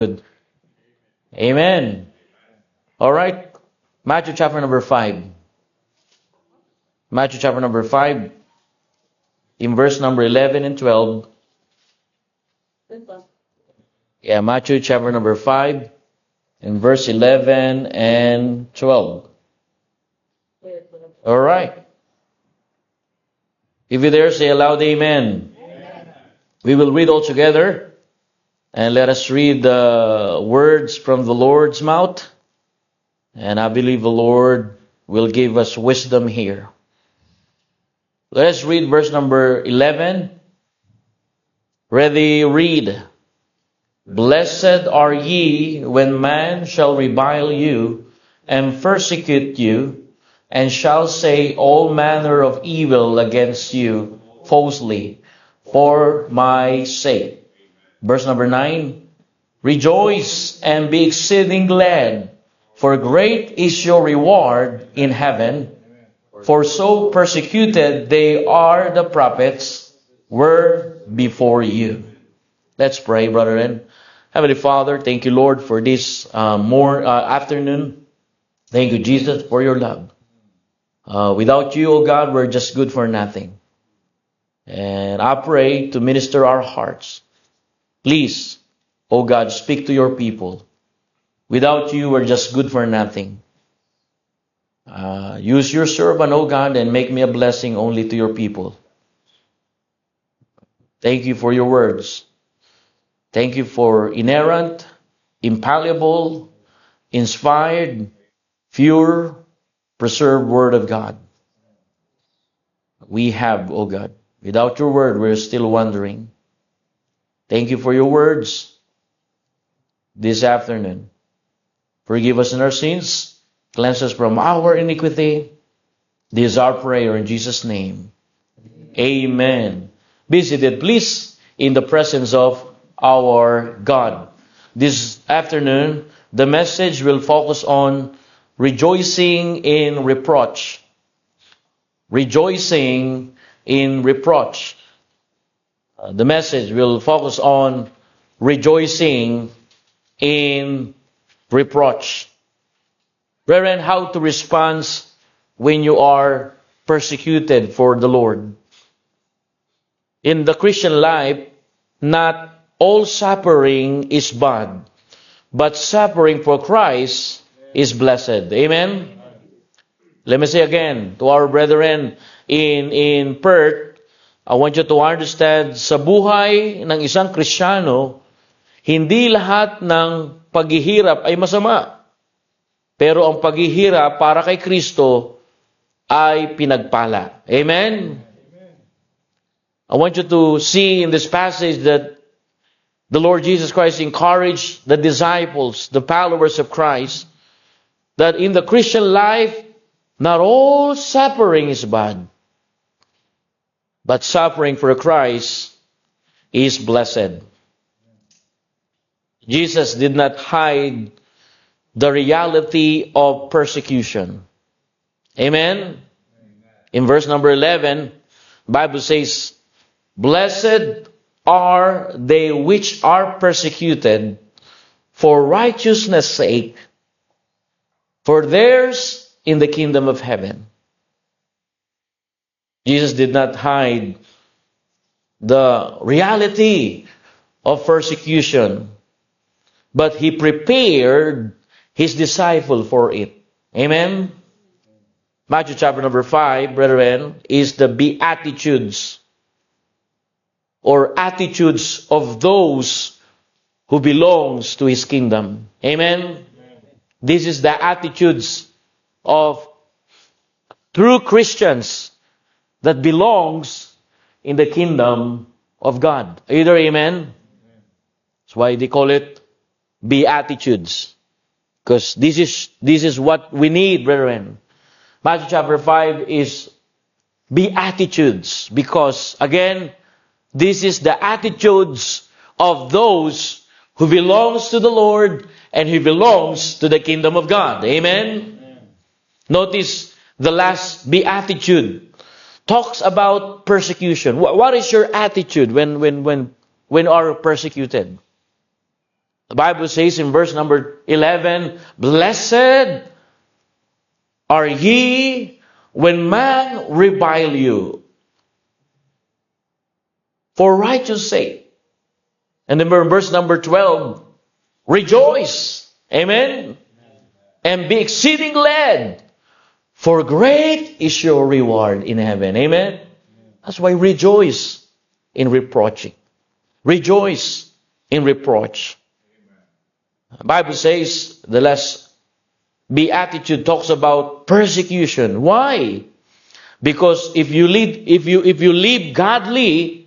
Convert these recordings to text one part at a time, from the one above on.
Good. Amen. All right. Matthew chapter number 5. Matthew chapter number 5, in verse number 11 and 12. Yeah, Matthew chapter number 5, in verse 11 and 12. All right. If you're there, say aloud, Amen. We will read all together, and let us read the words from the Lord's mouth. And I believe the Lord will give us wisdom here. Let us read verse number 11. Ready, read. Blessed are ye when man shall revile you and persecute you, and shall say all manner of evil against you falsely for my sake. Verse number 9. Rejoice and be exceeding glad, for great is your reward in heaven. For so persecuted they are the prophets were before you. Let's pray, brethren. Heavenly Father, thank you, Lord, for this afternoon. Thank you, Jesus, for your love. Without you, O God, we're just good for nothing. And I pray to minister our hearts. Please, O God, speak to your people. Without you, we're just good for nothing. Use your servant, O God, and make me a blessing only to your people. Thank you for your words. Thank you for inerrant, infallible, inspired, pure, preserved word of God. We have, O God. Without your word, we're still wandering. Thank you for your words this afternoon. Forgive us in our sins. Cleanse us from our iniquity. This is our prayer in Jesus' name. Amen. Be seated, please, in the presence of our God. This afternoon, the message will focus on rejoicing in reproach. Rejoicing in reproach. The message will focus on rejoicing in reproach. Brethren, how to respond when you are persecuted for the Lord. In the Christian life, not all suffering is bad, but suffering for Christ is blessed. Amen? Let me say again to our brethren in Perth, I want you to understand, sa buhay ng isang Kristiyano, hindi lahat ng paghihirap ay masama. Pero ang paghihirap para kay Kristo ay pinagpala. Amen? I want you to see in this passage that the Lord Jesus Christ encouraged the disciples, the followers of Christ, that in the Christian life, not all suffering is bad, but suffering for Christ is blessed. Jesus did not hide the reality of persecution. Amen? In verse number 11, the Bible says, Blessed are they which are persecuted for righteousness' sake, for theirs in the kingdom of heaven. Jesus did not hide the reality of persecution, but He prepared His disciple for it. Amen? Matthew chapter number 5, brethren, is the Beatitudes, or attitudes of those who belongs to His kingdom. Amen? This is the attitudes of true Christians that belongs in the kingdom of God. Are you there? Amen? That's why they call it Beatitudes. Because this is what we need, brethren. Matthew chapter 5 is Beatitudes. Because, again, this is the attitudes of those who belongs to the Lord and who belongs to the kingdom of God. Amen? Notice the last Beatitude talks about persecution. What is your attitude when are persecuted? The Bible says in verse number 11, Blessed are ye when man revile you for righteous sake. And then verse number 12, Rejoice, amen, and be exceeding glad, for great is your reward in heaven. Amen. That's why rejoice in reproaching. Rejoice in reproach. The Bible says the last beatitude talks about persecution. Why? Because if you live godly,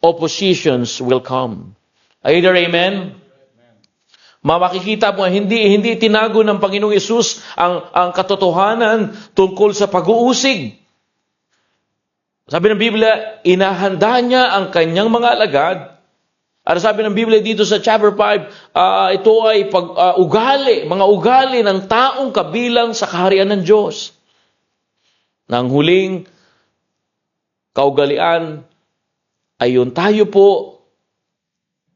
oppositions will come. Either amen? Makikita mo, hindi tinago ng Panginoong Yesus ang katotohanan tungkol sa pag-uusig. Sabi ng Biblia, inahanda niya ang kanyang mga alagad. At sabi ng Biblia dito sa chapter 5, ito ay mga ugali ng taong kabilang sa kaharian ng Diyos. Nang huling kaugalian ay yun, tayo po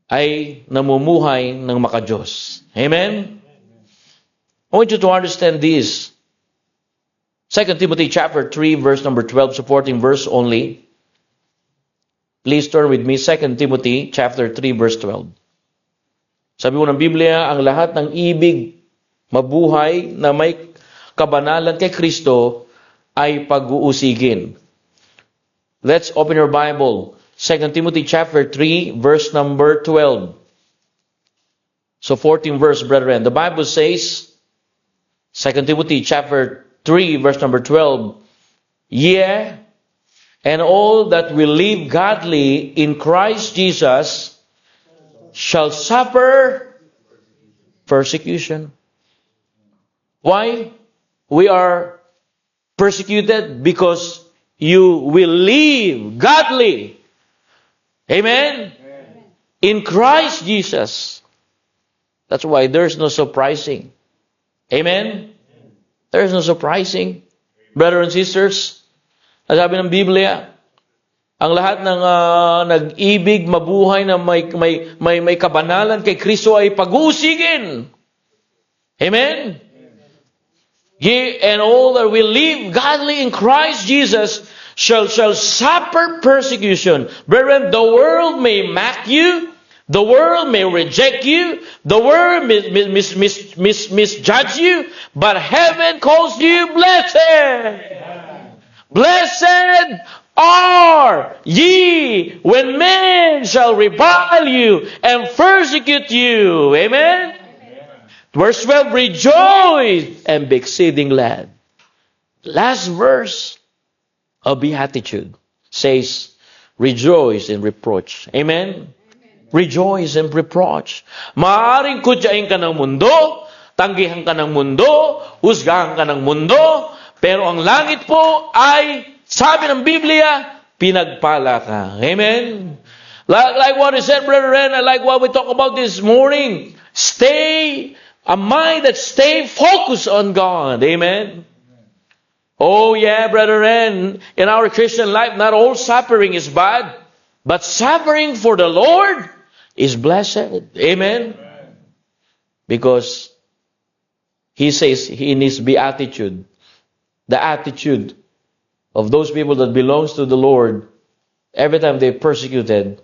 ay namumuhay ng maka-Diyos. Amen? I want you to understand this. 2 Timothy chapter 3, verse number 12, supporting verse only. Please turn with me, 2 Timothy chapter 3, verse 12. Sabi mo ng Biblia, ang lahat ng ibig mabuhay na may kabanalan kay Kristo ay pag-uusigin. Let's open your Bible. 2 Timothy chapter 3, verse number 12. So 14 verse, brethren. The Bible says, 2 Timothy chapter 3, verse number 12, Yea, and all that will live godly in Christ Jesus shall suffer persecution. Why? We are persecuted because you will live godly. Amen? In Christ Jesus. That's why there's no surprising. Amen? There's no surprising. Brothers and sisters, sabi ng Biblia, ang lahat ng nag-ibig, mabuhay na may kabanalan kay Kristo ay pag-uusigin. Amen? Ye and all that will live godly in Christ Jesus shall suffer persecution. Brethren, the world may mock you, the world may reject you, the world may misjudge you, but heaven calls you blessed. Blessed are ye when men shall revile you and persecute you. Amen? Verse 12, Rejoice and be exceeding glad. Last verse of Beatitude says, Rejoice in reproach. Amen? Rejoice in reproach. Maaring kutyain ka ng mundo, tanggihan ka ng mundo, husgahan ka ng mundo, pero ang langit po ay, sabi ng Biblia, pinagpala ka. Amen? Like what I said, Brother Ren, like what we talked about this morning, a mind that stay focused on God. Amen? Oh yeah, Brother Ren, in our Christian life, not all suffering is bad, but suffering for the Lord is blessed. Amen? Because He says in His beatitude, the attitude of those people that belongs to the Lord, every time they're persecuted,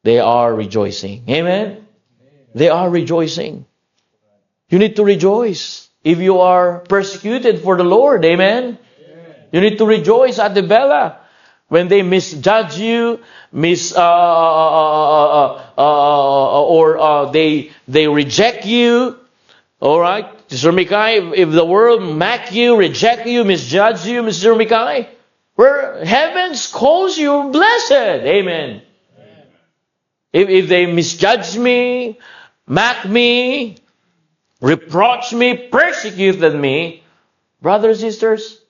they are rejoicing. Amen? They are rejoicing. You need to rejoice if you are persecuted for the Lord. Amen? You need to rejoice at the Bella when they misjudge you, or they reject you. All right, Sister Mikay, if the world mock you, reject you, misjudge you, Mr. Mikay, where heavens calls you blessed. Amen. If they misjudge me, mock me, reproach me, persecuted me, brothers and sisters,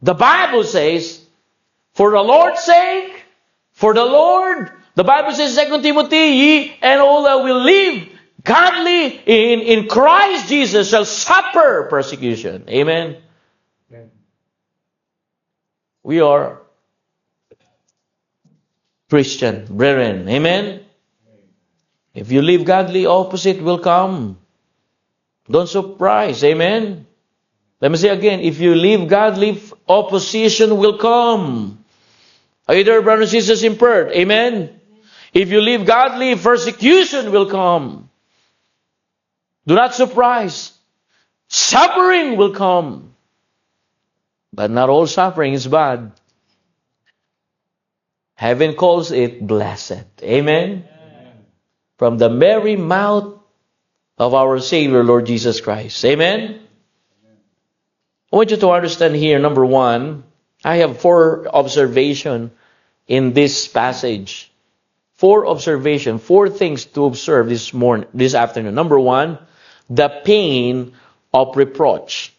the Bible says, for the Lord's sake, for the Lord, the Bible says, 2 Timothy, ye and all that will live godly in Christ Jesus shall suffer persecution. Amen? We are Christian brethren. Amen? If you live godly, opposite will come. Don't surprise. Amen? Let me say again, if you live godly, opposition will come. Are you there, brothers and sisters in Perth? Amen? If you live godly, persecution will come. Do not surprise. Suffering will come. But not all suffering is bad. Heaven calls it blessed. Amen? From the very mouth of our Savior, Lord Jesus Christ. Amen? I want you to understand here, number one, I have 4 observations in this passage. 4 observations, 4 things to observe this afternoon. Number one, the pain of reproach.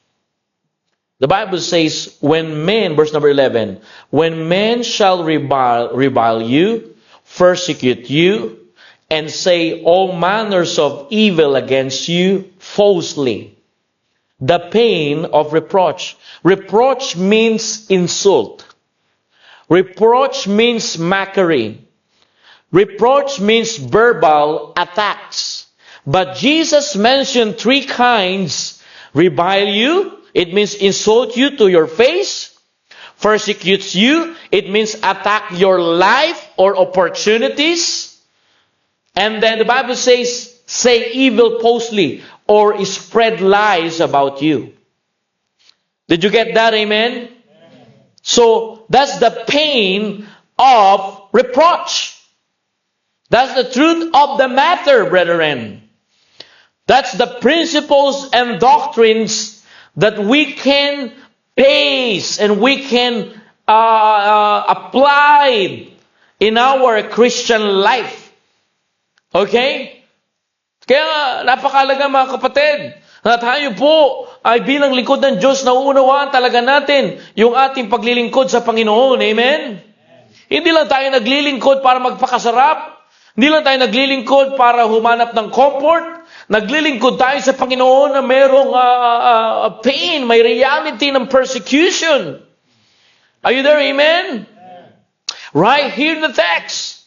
The Bible says, when men, verse number 11, when men shall revile you, persecute you, and say all manners of evil against you falsely. The pain of reproach. Reproach means insult. Reproach means mockery. Reproach means verbal attacks. But Jesus mentioned 3 kinds. Revile you, it means insult you to your face. Persecutes you, it means attack your life or opportunities. And then the Bible says, say evil falsely or spread lies about you. Did you get that? Amen? So that's the pain of reproach. That's the truth of the matter, brethren. That's the principles and doctrines that we can base and we can apply in our Christian life. Okay? Kaya napakalaga mga kapatid na tayo po ay bilang lingkod ng Diyos na uunawaan talaga natin yung ating paglilingkod sa Panginoon. Amen? Hindi lang tayo naglilingkod para magpakasarap. Hindi lang tayo naglilingkod para humanap ng comfort. Naglilingkod tayo sa Panginoon na mayroong pain, may reality ng persecution. Are you there? Amen? Right here in the text.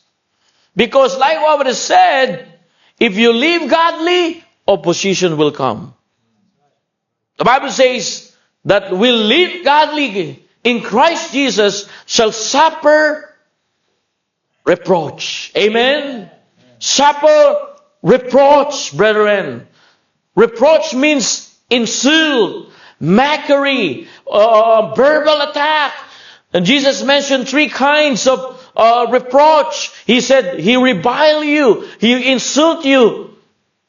Because like what is said, if you live godly, opposition will come. The Bible says that we live godly in Christ Jesus shall suffer reproach. Amen? Suffer reproach, brethren. Reproach means insult, mockery, verbal attack. And Jesus mentioned 3 kinds of reproach. He said, He revile you, He insult you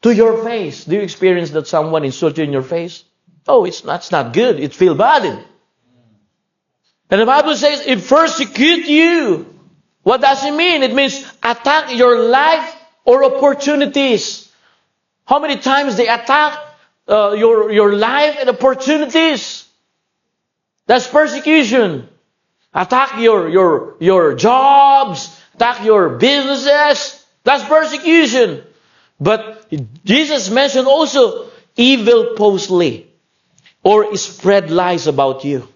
to your face. Do you experience that someone insult you in your face? Oh, that's not good. It feels bad. And the Bible says, it persecute you. What does it mean? It means attack your life or opportunities. How many times they attack your life and opportunities? That's persecution. Attack your jobs, attack your businesses. That's persecution. But Jesus mentioned also evil falsely or spread lies about you.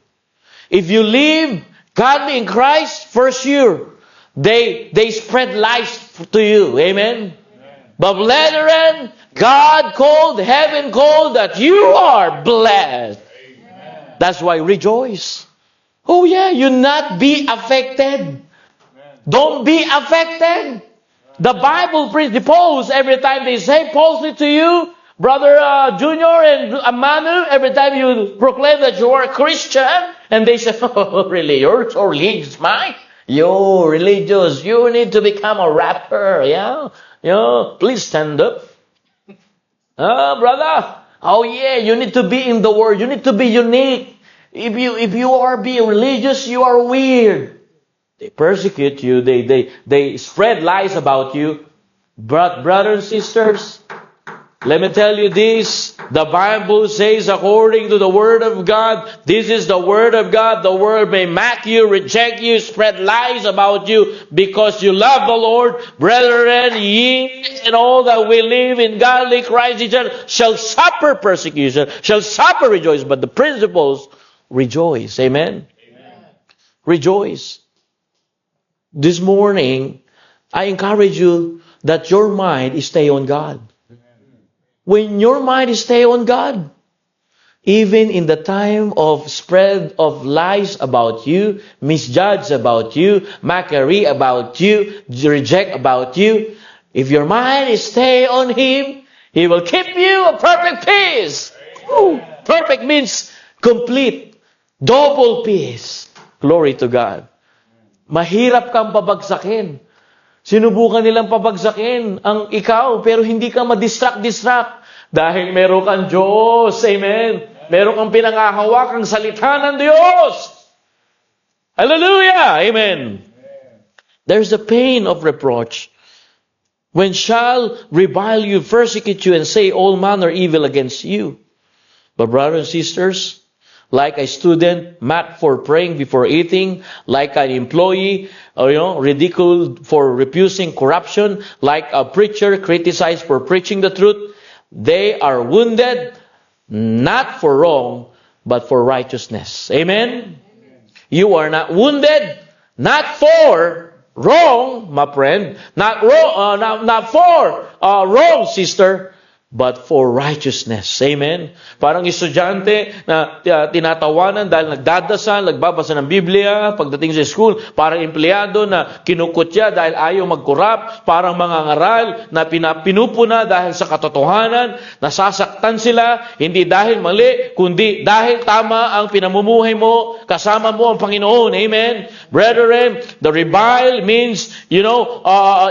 If you live godly in Christ, for sure, they spread lies to you. Amen? But brethren, God called, heaven called that you are blessed. Amen. That's why rejoice. Oh yeah, you not be affected. Amen. Don't be affected. The Bible presupposes every time they say falsely to you, Brother Junior and Manu, every time you proclaim that you are a Christian, and they say, oh really, you're so religious, man. You're religious. You need to become a rapper, yeah? Please stand up. Brother. Oh yeah, you need to be in the Word. You need to be unique. If you are being religious, you are weird. They persecute you. They spread lies about you. But brothers and sisters, let me tell you this. The Bible says according to the Word of God, this is the Word of God. The world may mock you, reject you, spread lies about you because you love the Lord. Brethren, ye and all that we live in godly Christ Jesus shall suffer persecution, shall suffer rejoice. But the principles, rejoice. Amen? Amen. Rejoice. This morning, I encourage you that your mind is stay on God. When your mind is stay on God, even in the time of spread of lies about you, misjudge about you, mockery about you, reject about you, if your mind is stay on Him, He will keep you a perfect peace. Woo! Perfect means complete, double peace. Glory to God. Mahirap kang pabagsakin. Sinubukan nilang pabagsakin ang ikaw, pero hindi ka madistract. Dahil meron kang Diyos. Amen. Meron kang pinangahawakang salita ng Diyos. Hallelujah. Amen. There's the pain of reproach. When shall revile you, persecute you, and say all manner evil against you. But brothers and sisters, like a student mocked for praying before eating, like an employee, ridiculed for refusing corruption, like a preacher criticized for preaching the truth, they are wounded not for wrong, but for righteousness. Amen? You are not wounded, not for wrong, my friend, not for wrong, sister, but for righteousness. Amen? Parang estudyante na tinatawanan dahil nagdadasal, nagbabasa ng Biblia, pagdating sa school, parang empleyado na kinukutya dahil ayaw mag-corrupt, parang mga ngaral na pinupuna dahil sa katotohanan, nasasaktan sila, hindi dahil mali, kundi dahil tama ang pinamumuhay mo, kasama mo ang Panginoon. Amen? Brethren, the revile means,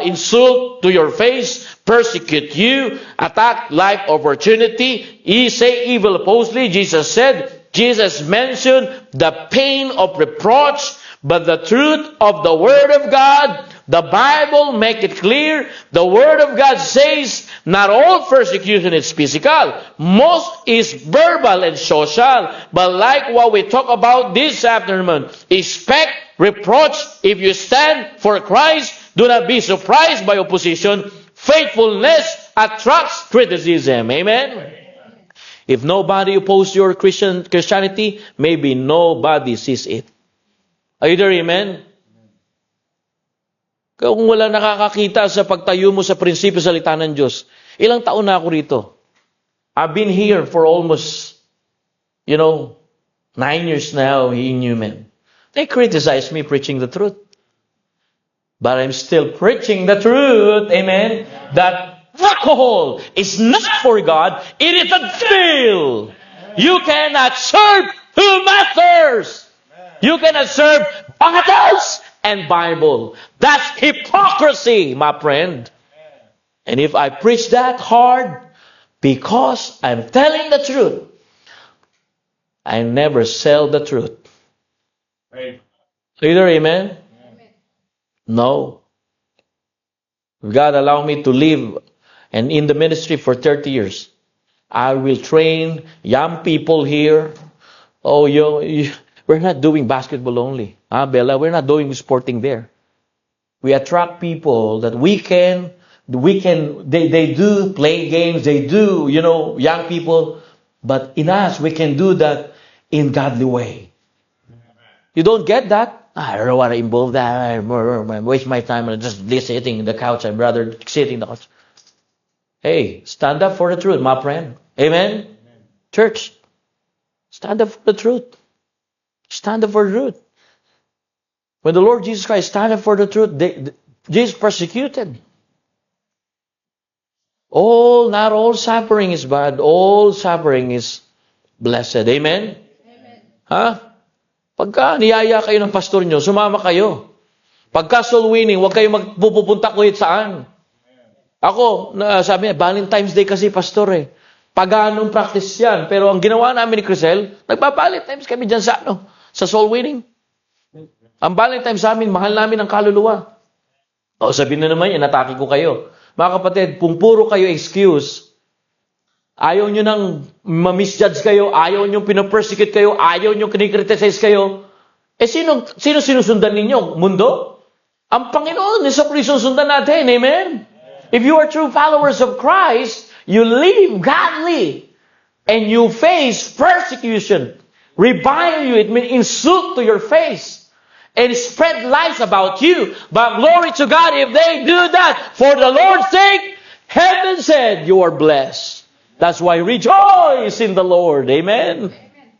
insult to your face, persecute you, attack life opportunity, say evil falsely. Jesus mentioned the pain of reproach, but the truth of the Word of God, the Bible make it clear. The Word of God says not all persecution is physical. Most is verbal and social. But like what we talk about this afternoon, expect reproach if you stand for Christ. Do not be surprised by opposition. Faithfulness attracts criticism. Amen? If nobody opposes your Christianity, maybe nobody sees it. Are you there? Amen? Kung wala nakakakita sa pagtayo mo sa prinsipyo salita ng Diyos, ilang taon na ako rito? I've been here for almost, 9 years now in Newman. They criticize me preaching the truth. But I'm still preaching the truth, amen, that alcohol is not for God, it is a devil. You cannot serve two masters. You cannot serve bottles and Bible. That's hypocrisy, my friend. And if I preach that hard, because I'm telling the truth, I never sell the truth. Either amen? No. God allowed me to live and in the ministry for 30 years. I will train young people here. Oh, we're not doing basketball only. Bella, we're not doing sporting there. We attract people that they do play games, they do, young people. But in us, we can do that in godly way. You don't get that? I don't want to involve that. I waste my time on just sitting in the couch. I'd rather sit in the couch. Hey, stand up for the truth, my friend. Amen? Church, stand up for the truth. Stand up for the truth. When the Lord Jesus Christ stand up for the truth, Jesus persecuted. Not all suffering is bad. All suffering is blessed. Amen? Huh? Pagka niyaya kayo ng pastor nyo, sumama kayo. Pagka soul winning, huwag kayo magpupunta kuhit saan. Ako, sabi niya, Valentine's Day kasi pastor eh. Paganong practice yan. Pero ang ginawa namin ni Crisel, nagpa-Valentine's kami dyan sa soul winning. Ang Valentine's sa amin, mahal namin ang kaluluwa. Sabihin na naman, inatake ko kayo. Mga kapatid, kung puro kayo excuse, ayaw nyo nang ma-misjudge kayo, ayaw nyo pinapersecute kayo, ayaw nyo kinikriticize kayo, sino sinusundan ninyo? Mundo? Ang Panginoon, Hesus Kristo sundan natin. Amen? If you are true followers of Christ, you live godly, and you face persecution, revile you, it means insult to your face. and spread lies about you. But glory to God if they do that for the Lord's sake. Heaven said you are blessed. That's why rejoice in the Lord. Amen.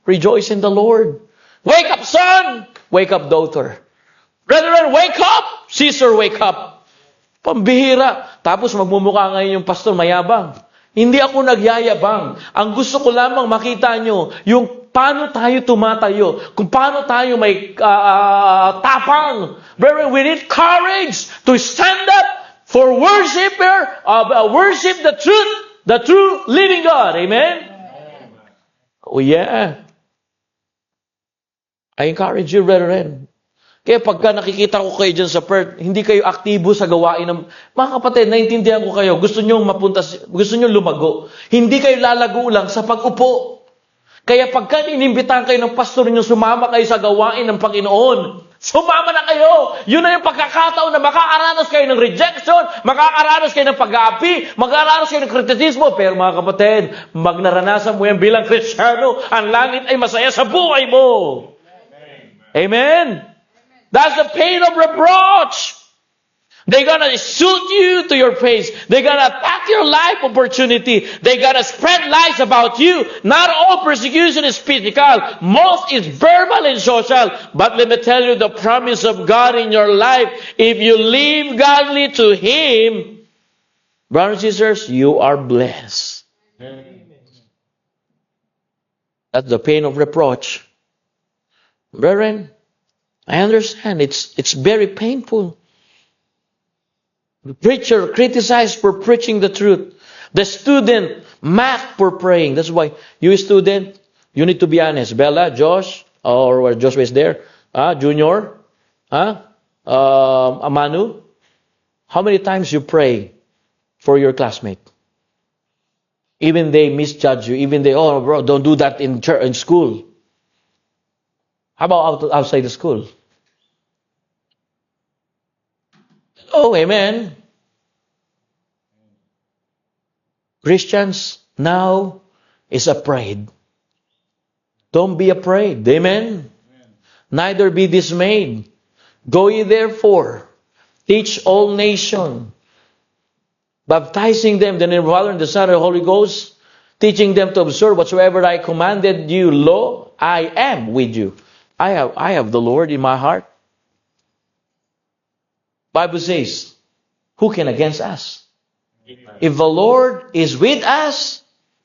Rejoice in the Lord. Wake up, son. Wake up, daughter. Brethren, wake up. Sister, wake up. Pambihira. Tapos magmumukha ngayon yung pastor mayabang. Hindi ako nagyayabang. Ang gusto ko lamang makita nyo, yung paano tayo tumatayo, kung paano tayo may tapang. Brethren, we need courage to stand up for worship the true living God. Amen? Oh yeah. I encourage you, brethren. Kaya pagka nakikita ko kayo dyan sa Perth, hindi kayo aktibo sa gawain ng... Mga kapatid, naintindihan ko kayo. Gusto nyo lumago. Hindi kayo lalago lang sa pag-upo. Kaya pagka inimbitahan kayo ng pastor nyo, sumama kayo sa gawain ng Panginoon. Sumama na kayo! Yun na yung pagkakataon na makakaranas kayo ng rejection, makakaranas kayo ng pag-aapi, makakaranas kayo ng kritisismo. Pero mga kapatid, magnaranasan mo yan bilang Kristiyano, ang langit ay masaya sa buhay mo. Amen? That's the pain of reproach. They're gonna shoot you to your face. They're gonna attack your life opportunity. They're gonna spread lies about you. Not all persecution is physical. Most is verbal and social. But let me tell you the promise of God in your life. If you live godly to Him, brothers and sisters, you are blessed. That's the pain of reproach. Brethren, I understand it's very painful. The preacher criticized for preaching the truth. The student mocked for praying. That's why you student, you need to be honest. Bella, Josh, or Joshua is there, Junior, Amanu. How many times you pray for your classmate? Even they misjudge you. Even they, oh bro, don't do that in church, in school. How about outside the school? Oh, amen. Christians now is afraid. Don't be afraid. Amen. Neither be dismayed. Go ye therefore, teach all nations, baptizing them in the name of the Father and the Son and the Holy Ghost, teaching them to observe whatsoever I commanded you. Lo, I am with you. I have the Lord in my heart. Bible says, who can against us? If the Lord is with us,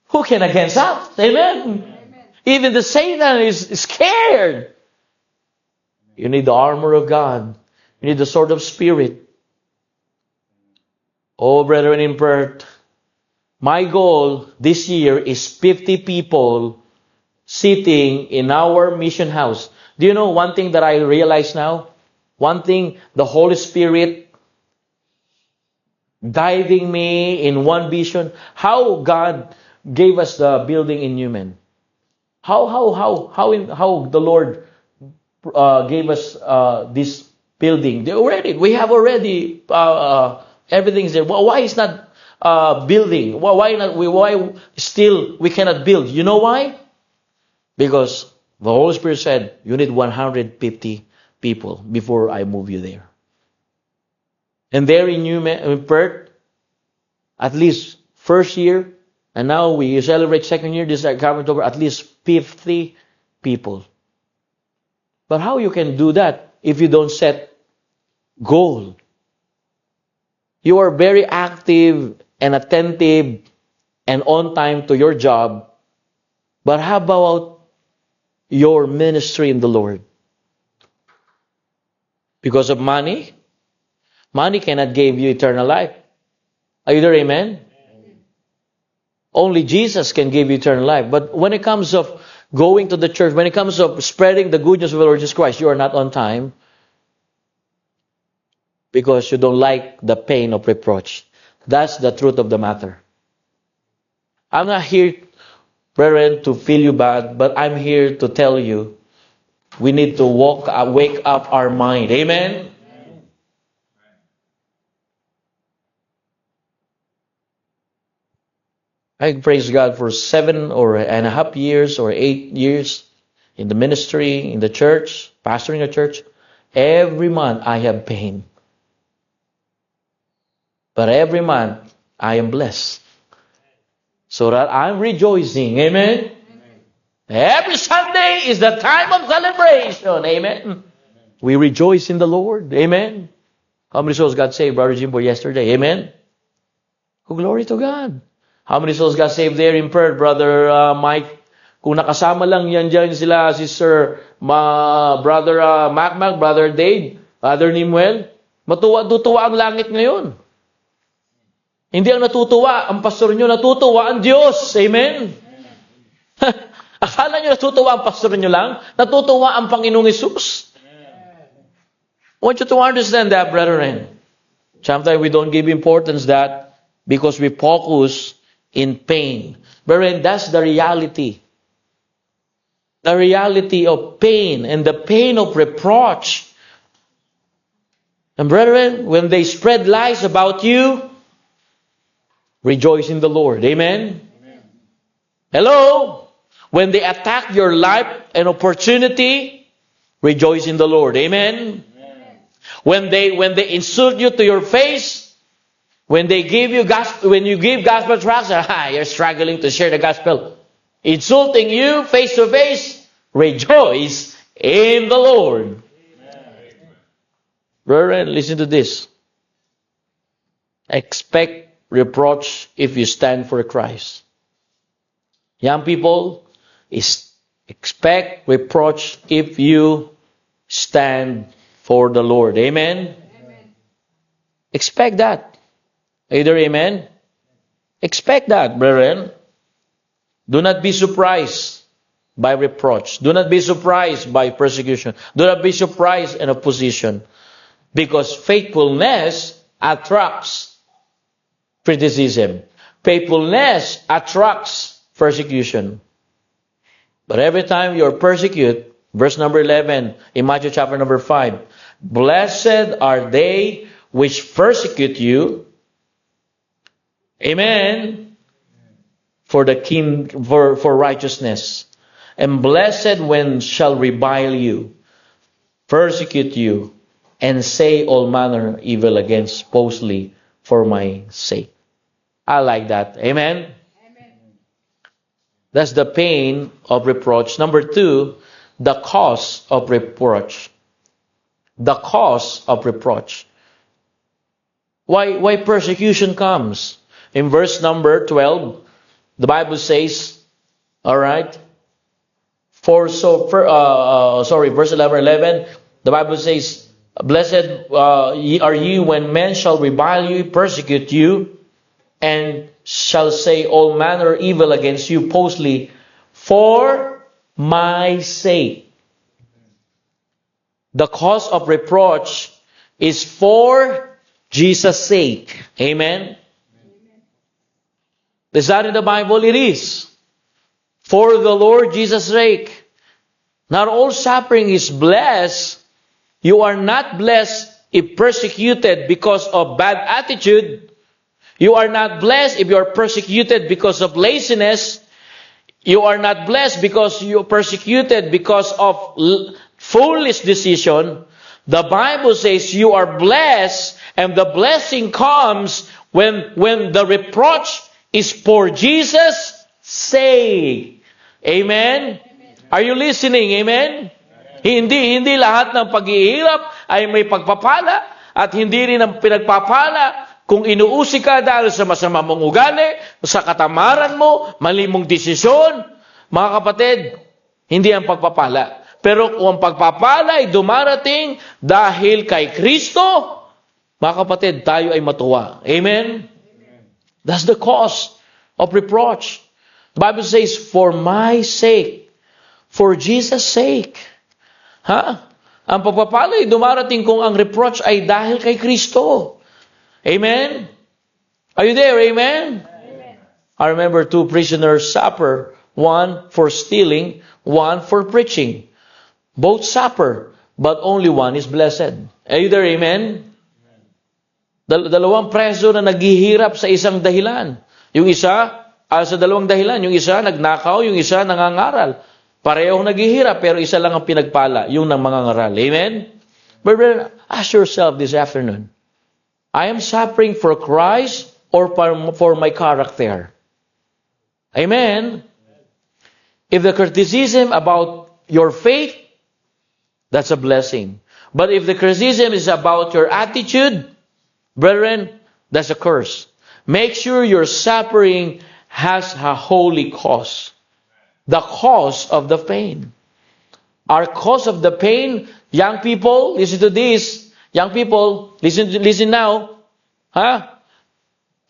who can against us? Amen. Even the Satan is scared. You need the armor of God. You need the sword of Spirit. Oh, brethren in Perth, my goal this year is 50 people sitting in our mission house. Do you know one thing that I realize now? One thing, the Holy Spirit guiding me in one vision. How God gave us the building in Newman. How the Lord gave us this building. We have already everything's there. Why is not building? Why still we cannot build? You know why? Because the Holy Spirit said, you need 150 people before I move you there. And there in Perth, at least first year, and now we celebrate second year, this is coming over, at least 50 people. But how you can do that if you don't set goal? You are very active and attentive and on time to your job, but how about your ministry in the Lord? Because of money? Money cannot give you eternal life. Are you there? Amen? Only Jesus can give you eternal life. But when it comes of going to the church, when it comes of spreading the good news of the Lord Jesus Christ, you are not on time because you don't like the pain of reproach. That's the truth of the matter. I'm not here, brethren, to feel you bad, but I'm here to tell you we need to wake up our mind. Amen? I praise God for 7.5 years or 8 years in the ministry, in the church, pastoring a church. every month I have pain. But every month I am blessed. So that I'm rejoicing. Amen? Every Sunday is the time of celebration. Amen? We rejoice in the Lord. Amen? How many souls got saved, Brother Jimbo, yesterday? Amen? Oh, glory to God. How many souls got saved there in Perth, Brother Mike? Kung nakasama lang yan dyan sila, Sister Brother Mac, Brother Dave, Brother Nimuel, matuwa ang langit ngayon. Hindi ang natutuwa ang pastor nyo, natutuwa ang Diyos. Amen? Akala nyo natutuwa ang pastor nyo lang? Natutuwa ang Panginoong Hesus. I want you to understand that, brethren. Sometimes we don't give importance that because we focus in pain. Brethren, that's the reality. The reality of pain and the pain of reproach. And brethren, when they spread lies about you, rejoice in the Lord. Amen? Amen. Hello? When they attack your life and opportunity, rejoice in the Lord. Amen? Amen. When they insult you to your face, when they give you gospel, when you give gospel tracts, you're struggling to share the gospel, insulting you face to face, rejoice in the Lord. Amen. Brethren, listen to this. Expect reproach if you stand for Christ. Young people, expect reproach if you stand for the Lord. Amen? Amen. Expect that. Either amen? Expect that, brethren. Do not be surprised by reproach. Do not be surprised by persecution. Do not be surprised in opposition. Because faithfulness attracts criticism. Faithfulness attracts persecution. But every time you're persecuted, verse number 11 in Matthew chapter number 5, blessed are they which persecute you. Amen. For the king, for righteousness. And blessed when shall revile you, persecute you, and say all manner of evil against falsely for my sake. I like that. Amen? Amen. That's the pain of reproach. Number 2, the cause of reproach. The cause of reproach. Why persecution comes? In verse number 12, the Bible says, all right, verse 11, the Bible says, blessed are ye when men shall revile you, persecute you, and shall say all manner of evil against you falsely for my sake. The cause of reproach is for Jesus' sake. Amen? Is that in the Bible? It is. For the Lord Jesus' sake. Not all suffering is blessed. You are not blessed if persecuted because of bad attitude. You are not blessed if you are persecuted because of laziness. You are not blessed because you are persecuted because of foolish decision. The Bible says you are blessed, and the blessing comes when the reproach is for Jesus' sake. Amen? Are you listening? Amen? Hindi lahat ng paghihirap ay may pagpapala, at hindi rin ang pinagpapala kung inuusig ka dahil sa masama mong ugali, sa katamaran mo, mali mong desisyon. Mga kapatid, hindi ang pagpapala. Pero kung ang pagpapala ay dumarating dahil kay Kristo, mga kapatid, tayo ay matuwa. Amen? That's the cause of reproach. The Bible says, for my sake, for Jesus' sake. Ang pagpapala ay dumarating kung ang reproach ay dahil kay Kristo. Amen? Are you there? Amen? Amen. I remember 2 prisoners suffer. One for stealing, one for preaching. Both suffer, but only one is blessed. Are you there? Amen? Dalawang preso na naghihirap sa isang dahilan. Yung isa, sa dalawang dahilan. Yung isa nagnakaw, yung isa nangangaral. Parehong naghihirap, pero isa lang ang pinagpala, yung nang mangangaral. Amen? Brethren, ask yourself this afternoon, I am suffering for Christ or for my character? Amen. If the criticism about your faith, that's a blessing. But if the criticism is about your attitude, brethren, that's a curse. Make sure your suffering has a holy cause. The cause of the pain. Our cause of the pain, young people, listen to this. Young people, listen now.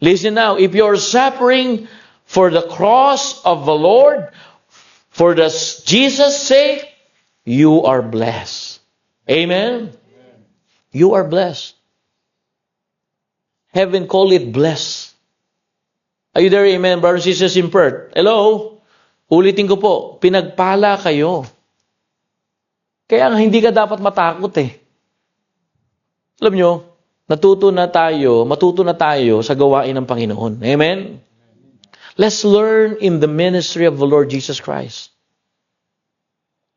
Listen now. If you're suffering for the cross of the Lord, for the Jesus' sake, you are blessed. Amen? You are blessed. Heaven call it blessed. Are you there? Amen, brothers and sisters in Perth? Hello? Ulitin ko po, pinagpala kayo. Kaya hindi ka dapat matakot eh. Alam nyo, matuto na tayo sa gawain ng Panginoon. Amen? Let's learn in the ministry of the Lord Jesus Christ.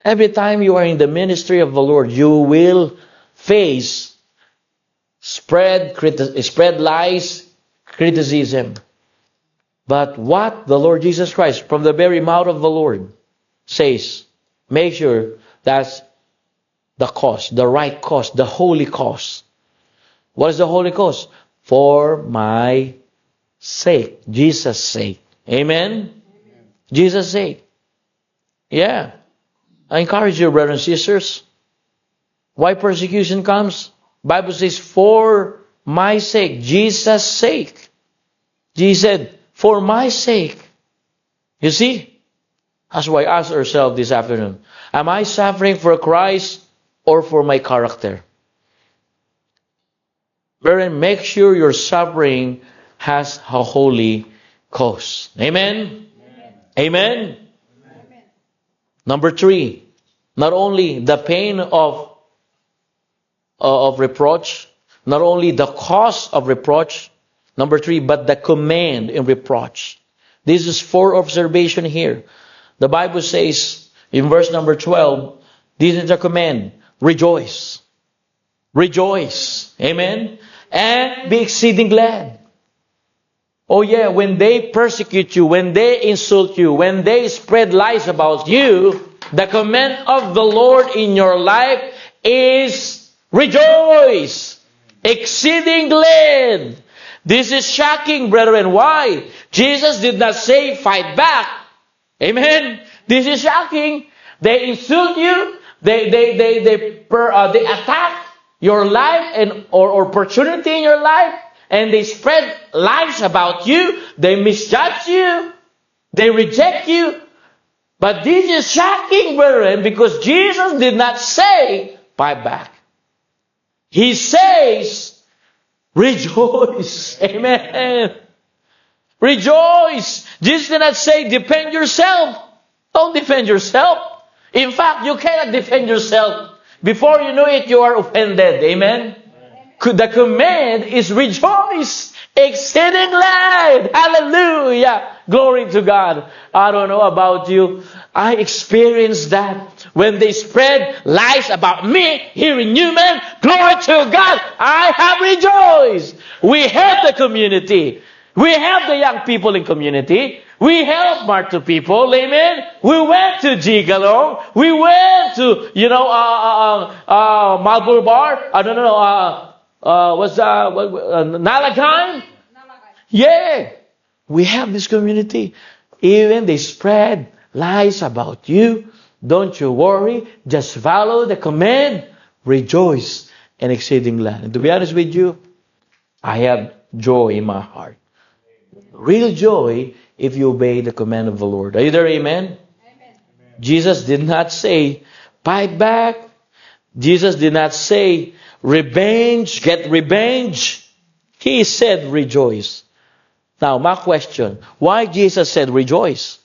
Every time you are in the ministry of the Lord, you will face spread lies, criticism. But what the Lord Jesus Christ, from the very mouth of the Lord, says, make sure that's the cause, the right cause, the holy cause. What is the holy cause? For my sake, Jesus' sake. Amen? Jesus' sake. Yeah. I encourage you, brothers and sisters. Why persecution comes? Bible says, for my sake, Jesus' sake. Jesus said, for my sake. You see? That's why I ask ourselves this afternoon, am I suffering for Christ or for my character? Brethren, make sure your suffering has a holy cause. Amen? Amen? Amen? Number 3, not only the pain of reproach, not only the cause of reproach, number 3, but the command in reproach. This is 4 observation here. The Bible says in verse number 12, this is the command, rejoice. Rejoice. Amen? And be exceeding glad. Oh yeah, when they persecute you, when they insult you, when they spread lies about you, the command of the Lord in your life is rejoice. Exceeding glad. This is shocking, brethren. Why? Jesus did not say fight back. Amen? This is shocking. They insult you. They attack your life and or opportunity in your life. And they spread lies about you. They misjudge you. They reject you. But this is shocking, brethren, because Jesus did not say, fight back. He says, rejoice. Amen. Rejoice. Jesus did not say, defend yourself. Don't defend yourself. In fact, you cannot defend yourself. Before you know it, you are offended. Amen. The command is rejoice, exceeding glad. Hallelujah. Glory to God. I don't know about you. I experienced that when they spread lies about me here in Newman. Glory to God. I have rejoiced. We have the community. We have the young people in community. We help Marto people. Amen. We went to Jigalong. We went to, Marlboro Bar. I don't know. Nalagay? Yeah. We have this community. Even they spread lies about you. Don't you worry. Just follow the command. Rejoice and exceeding glad. And to be honest with you, I have joy in my heart. Real joy if you obey the command of the Lord. Are you there? Amen? Amen. Jesus did not say, fight back. Jesus did not say, revenge, get revenge. He said, rejoice. Now, my question, why Jesus said rejoice?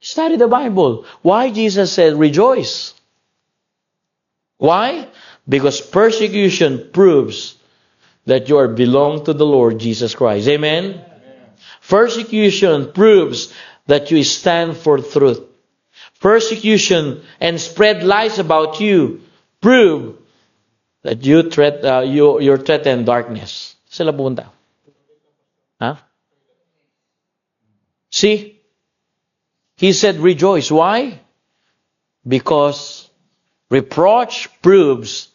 Study the Bible. Why Jesus said rejoice? Why? Because persecution proves that you are belong to the Lord Jesus Christ. Amen? Amen. Persecution proves that you stand for truth. persecution, and spread lies about you, prove that you're threatened darkness. Sila pupunta. Huh? See? He said rejoice. Why? Because reproach proves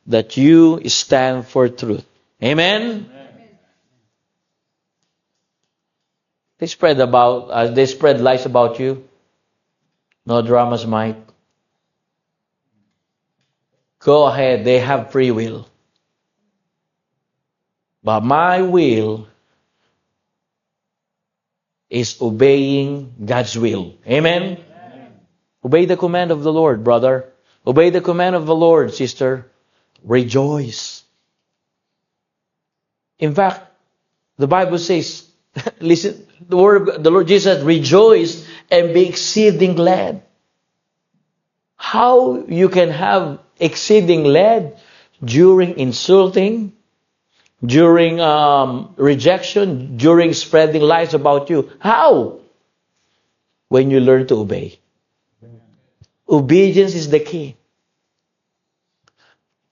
that you stand for truth. Amen? They spread lies about you. No dramas might. Go ahead, they have free will. But my will is obeying God's will. Amen? Obey the command of the Lord, brother. Obey the command of the Lord, sister. Rejoice. In fact, the Bible says, listen, the Lord Jesus said, rejoice and be exceeding glad. How you can have exceeding glad during insulting, during rejection, during spreading lies about you? How? When you learn to obey. Obedience is the key.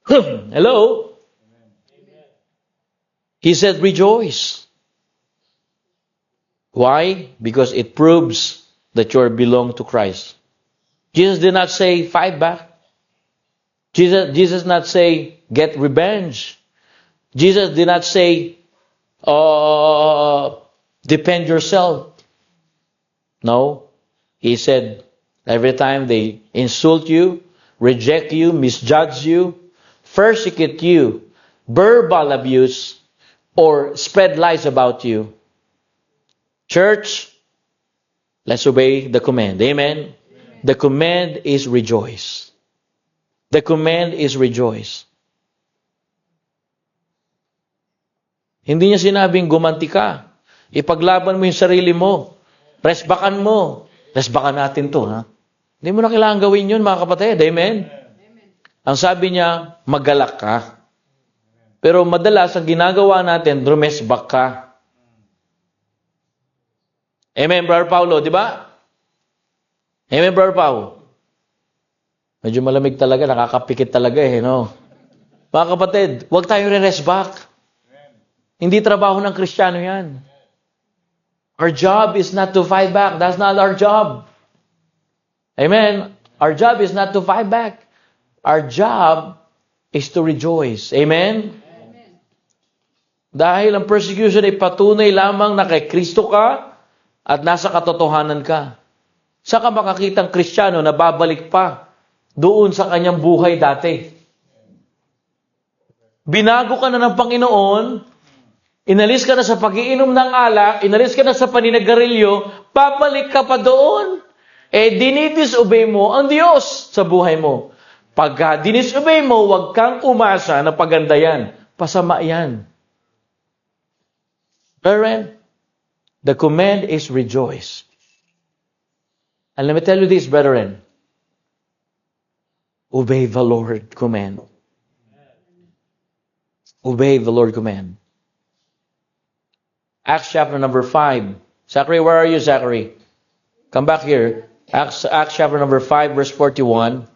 Hello? He said, rejoice. Why? Because it proves that you belong to Christ. Jesus did not say, fight back. Jesus did not say, get revenge. Jesus did not say, defend yourself. No. He said, every time they insult you, reject you, misjudge you, persecute you, verbal abuse, or spread lies about you, church, let's obey the command. Amen? The command is rejoice. The command is rejoice. Hindi niya sinabing gumanti ka. Ipaglaban mo yung sarili mo. Resbakan mo. Resbakan natin to, ha? Hindi mo na kailangan gawin yun, mga kapatid. Amen? Ang sabi niya, magalak ka. Pero madalas, ang ginagawa natin, rumesbak ka. Amen, Brother Paulo, di ba? Amen, Brother Paulo. Medyo malamig talaga, nakakapikit talaga no? Mga kapatid, huwag tayong re-resback. Hindi trabaho ng Kristiyano yan. Our job is not to fight back. That's not our job. Amen? Our job is not to fight back. Our job is to rejoice. Amen? Dahil ang persecution ay patunay lamang na kay Kristo ka at nasa katotohanan ka. Saan ka makakitang Kristiyano na babalik pa doon sa kanyang buhay dati? Binago ka na ng Panginoon, inalis ka na sa pag-iinom ng alak, inalis ka na sa paninagarilyo, babalik ka pa doon. Dinidisobey mo ang Diyos sa buhay mo. Pagka dinisobey mo, huwag kang umasa na paganda yan. Pasama yan. Brethren, the command is rejoice. And let me tell you this, brethren. Obey the Lord command. Obey the Lord command. Acts chapter number 5. Zachary, where are you, Zachary? Come back here. Acts chapter number 5, verse 41.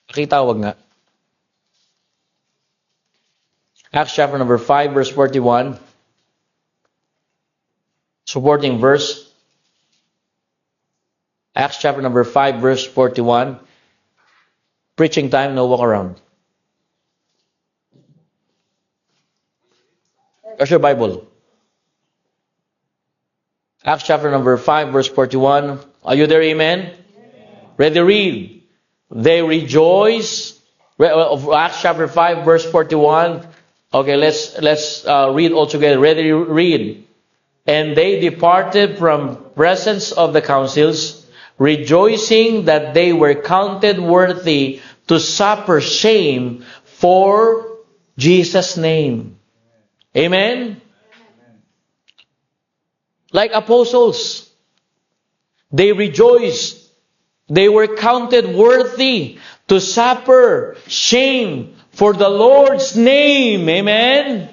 Pakitawag nga. Acts chapter number 5, verse 41. Supporting verse. Acts chapter number 5, verse 41. Preaching time, no walk around. Where's your Bible? Acts chapter number 5, verse 41. Are you there, amen? Ready, read. They rejoice. Acts chapter 5, verse 41. Okay, let's read all together. Ready, read. And they departed from presence of the councils, rejoicing that they were counted worthy to suffer shame for Jesus' name. Amen? Like apostles, they rejoiced. They were counted worthy to suffer shame for the Lord's name. Amen?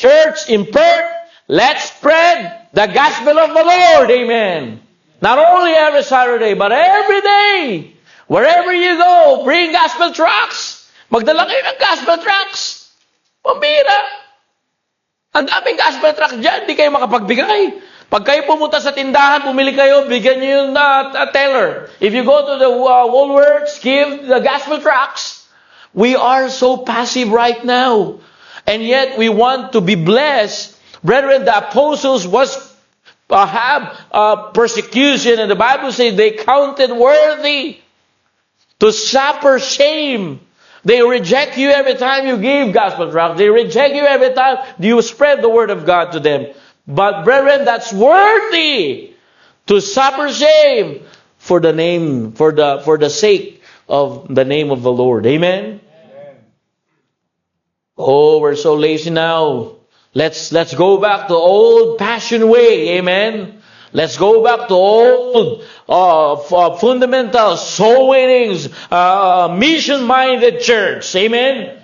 church in Perth, let's spread the gospel of the Lord. Amen. Not only every Saturday, but every day. Wherever you go, bring gospel tracts. Magdala kayo ng gospel tracts. Pambira. Ang daming gospel tracts dyan, di kayo makapagbigay. Pag kayo pumunta sa tindahan, bumili kayo, bigyan nyo yung teller. If you go to the Woolworths, give the gospel tracts. We are so passive right now. And yet, we want to be blessed. Brethren, the apostles have persecution, and the Bible says they counted worthy to suffer shame. They reject you every time you give gospel tracts. They reject you every time you spread the word of God to them. But brethren, that's worthy to suffer shame for the name, for the sake of the name of the Lord. Amen. Oh, we're so lazy now. Let's go back to old passion way. Amen. Let's go back to old fundamental soul winnings, mission-minded church. Amen.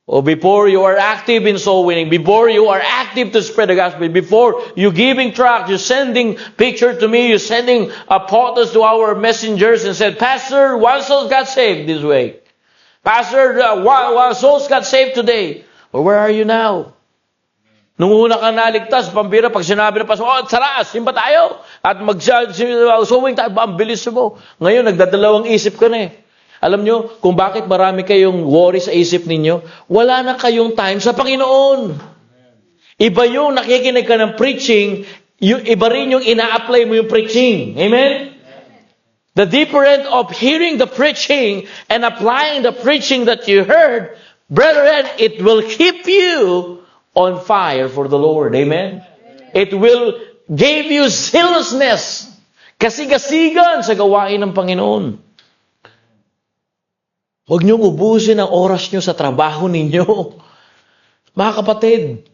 Oh, before you are active in soul winning, before you are active to spread the gospel, before you giving tracts, you're sending picture to me, you're sending photos to our messengers and said, Pastor, one soul got saved this way. Pastor, one souls got saved today. Or where are you now? Nung una ka naligtas, pambira, pag sinabi na pastor, tara, simba tayo. At mag-sowing tayo, ang bilis mo. Ngayon, nagdadalawang isip ka na eh. Alam nyo, kung bakit marami kayong worry sa isip ninyo, wala na kayong time sa Panginoon. Iba yung nakikinig ka ng preaching, iba rin yung ina-apply mo yung preaching. Amen? The difference of hearing the preaching and applying the preaching that you heard, brethren, it will keep you on fire for the Lord. Amen? It will give you zealousness. Kasigasigan sa gawain ng Panginoon. Huwag niyong ubusin ang oras niyo sa trabaho ninyo. Mga kapatid,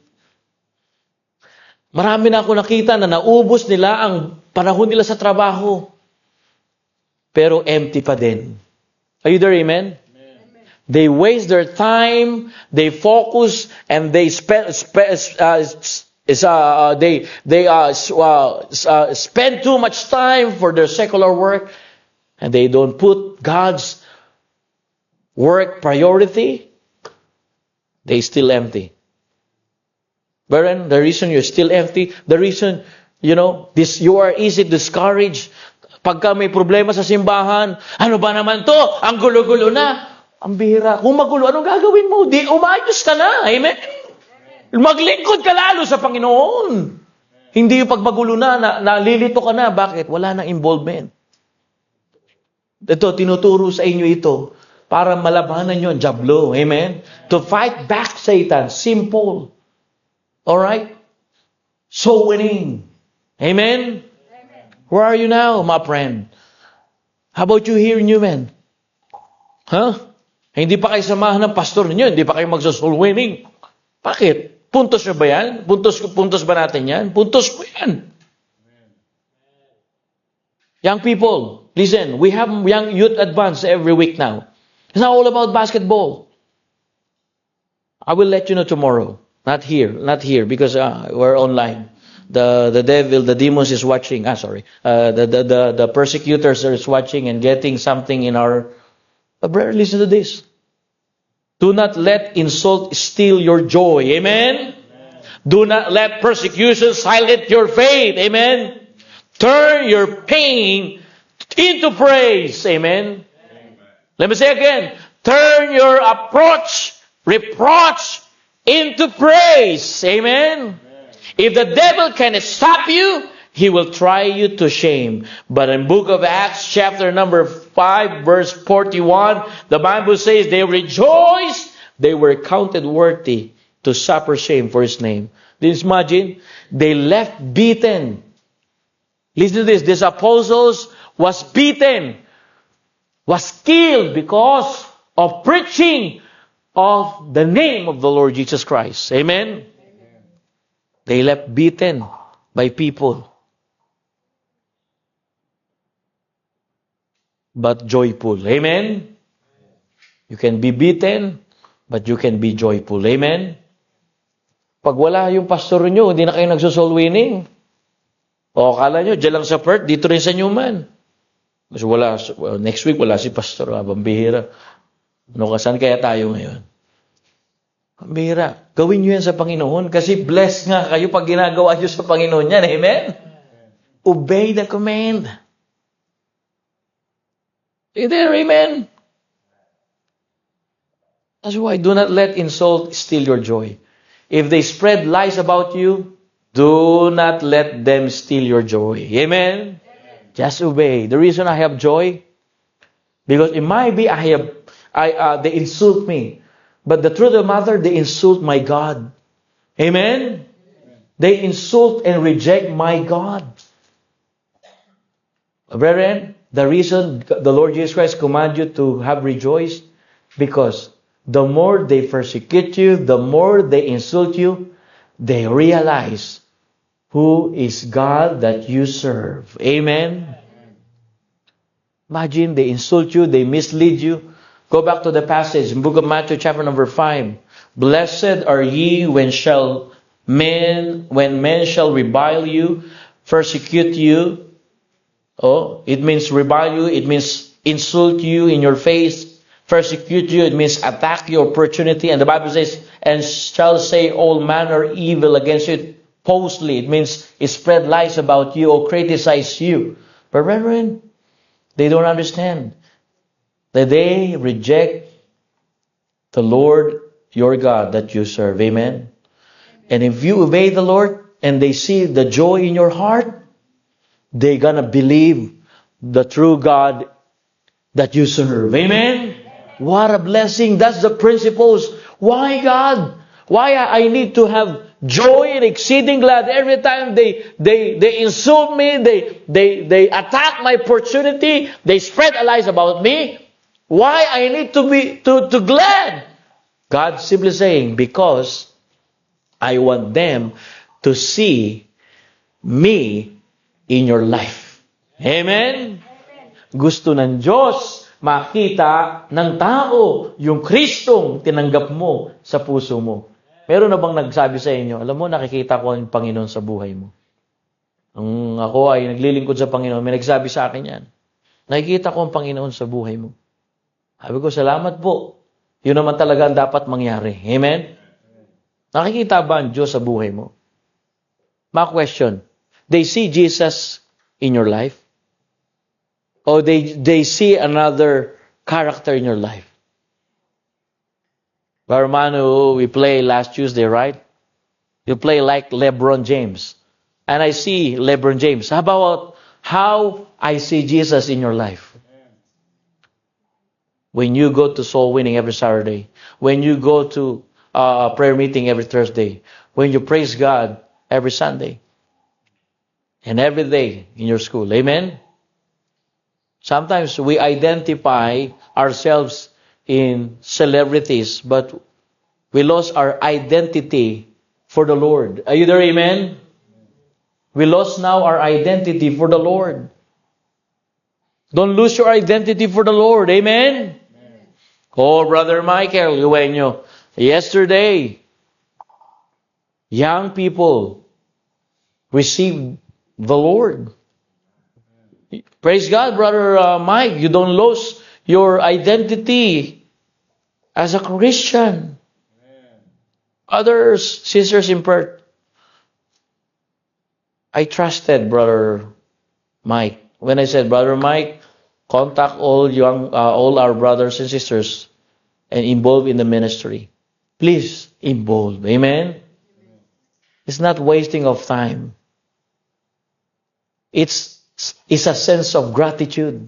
marami na ako nakita na naubos nila ang panahon nila sa trabaho. Pero empty pa din. Are you there, amen? They waste their time, they focus, and they spend too much time for their secular work, and they don't put God's work priority. They still empty. Brethren, the reason you're still empty, the reason you are easy discouraged. Pagka may problema sa simbahan, ano ba naman to? Ang gulo-gulo na. Ang bihira. Kung magulo, anong gagawin mo? Di umayos ka na. Amen? Maglingkod ka lalo sa Panginoon. Hindi yung pag magulo na, nalilito ka na. Bakit? Wala nang involvement. Ito, tinuturo sa inyo ito para malabanan nyo ang jablo. Amen? To fight back Satan. Simple. Alright? Soul winning. Amen? Where are you now, my friend? How about you here, Newman? Huh? Hindi pa kayo samahan ng pastor ninyo, hindi pa kayo magsa-soul winning. Bakit? Puntos na ba yan? Puntos ba natin yan? Puntos po yan. Young people, listen, we have young youth advance every week now. It's not all about basketball. I will let you know tomorrow. Not here, because we're online. The devil, the demons is watching. The persecutors are watching and getting something in our. Brother, listen to this. Do not let insult steal your joy. Amen? Do not let persecution silence your faith. Amen? Turn your pain into praise. Amen? Let me say again. Turn your reproach into praise. Amen? If the devil can stop you, he will try you to shame. But in book of Acts, chapter number 5, verse 41, the Bible says, they rejoiced, they were counted worthy to suffer shame for his name. Just imagine, they left beaten. Listen to this, these apostles was beaten, was killed because of preaching of the name of the Lord Jesus Christ. Amen? They left beaten by people. But joyful. Amen? You can be beaten, but you can be joyful. Amen? Pag wala yung pastor nyo, hindi na kayo nagsosoul winning. O akala nyo, dyan lang sa Perth, dito rin sa Newman. Mas next week wala si pastor, pambihira. Saan kaya tayo ngayon? Pambihira. Gawin nyo yan sa Panginoon kasi blessed nga kayo pag ginagawa nyo sa Panginoon yan. Amen? Obey the command. Is there amen? That's why do not let insult steal your joy. If they spread lies about you, do not let them steal your joy. Amen? Just obey. The reason I have joy, because it might be they insult me, but the truth of the matter, they insult my God. Amen? They insult and reject my God. Brethren, the reason the Lord Jesus Christ commanded you to have rejoice, because the more they persecute you, the more they insult you, they realize who is God that you serve. Amen? Imagine, they insult you, they mislead you. Go back to the passage in book of Matthew chapter number 5. Blessed are ye when men shall revile you, persecute you. Oh, it means revile you, it means insult you in your face. Persecute you, it means attack your opportunity. And the Bible says, and shall say all manner evil against you falsely. It means spread lies about you or criticize you. But brethren, they don't understand that they reject the Lord your God that you serve. Amen? And if you obey the Lord and they see the joy in your heart, they're gonna believe the true God that you serve. Amen? What a blessing. That's the principles. Why, God? Why I need to have joy and exceeding glad every time they insult me, they attack my opportunity, they spread lies about me? Why I need to be to glad? God simply saying, because I want them to see me in your life. Amen? Gusto ng Diyos makita ng tao yung Kristong tinanggap mo sa puso mo. Meron na bang nagsabi sa inyo, alam mo, nakikita ko ang Panginoon sa buhay mo. Ang ako ay naglilingkod sa Panginoon, may nagsabi sa akin yan. Nakikita ko ang Panginoon sa buhay mo. Sabi ko, salamat po. Yun naman talaga ang dapat mangyari. Amen? Nakikita ba ang Diyos sa buhay mo? My question, they see Jesus in your life? Or they see another character in your life? Barmanu, we play last Tuesday, right? You play like LeBron James. And I see LeBron James. How about how I see Jesus in your life? When you go to soul winning every Saturday, when you go to a prayer meeting every Thursday, when you praise God every Sunday, and every day in your school. Amen? Sometimes we identify ourselves in celebrities, but we lost our identity for the Lord. Are you there? Amen? We lost now our identity for the Lord. Don't lose your identity for the Lord. Amen? Oh, Brother Michael Ueño, yesterday, young people received the Lord. Praise God, Brother Mike. You don't lose your identity as a Christian. Others, sisters in Perth, I trusted Brother Mike. When I said, Brother Mike, contact all our brothers and sisters and involve in the ministry. Please involve. Amen? It's not wasting of time. It's a sense of gratitude.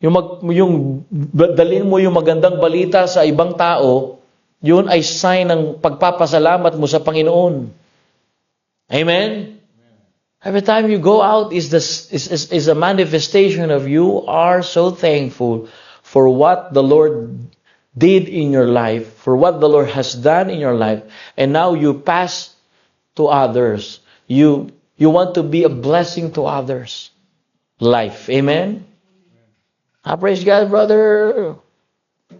Yung dalhin mo yung magandang balita sa ibang tao, yun ay sign ng pagpapasalamat mo sa Panginoon. Amen? Every time you go out is a manifestation of you are so thankful for what the Lord did in your life, for what the Lord has done in your life, and now you pass to others. You want to be a blessing to others' life. Amen? Praise God, brother.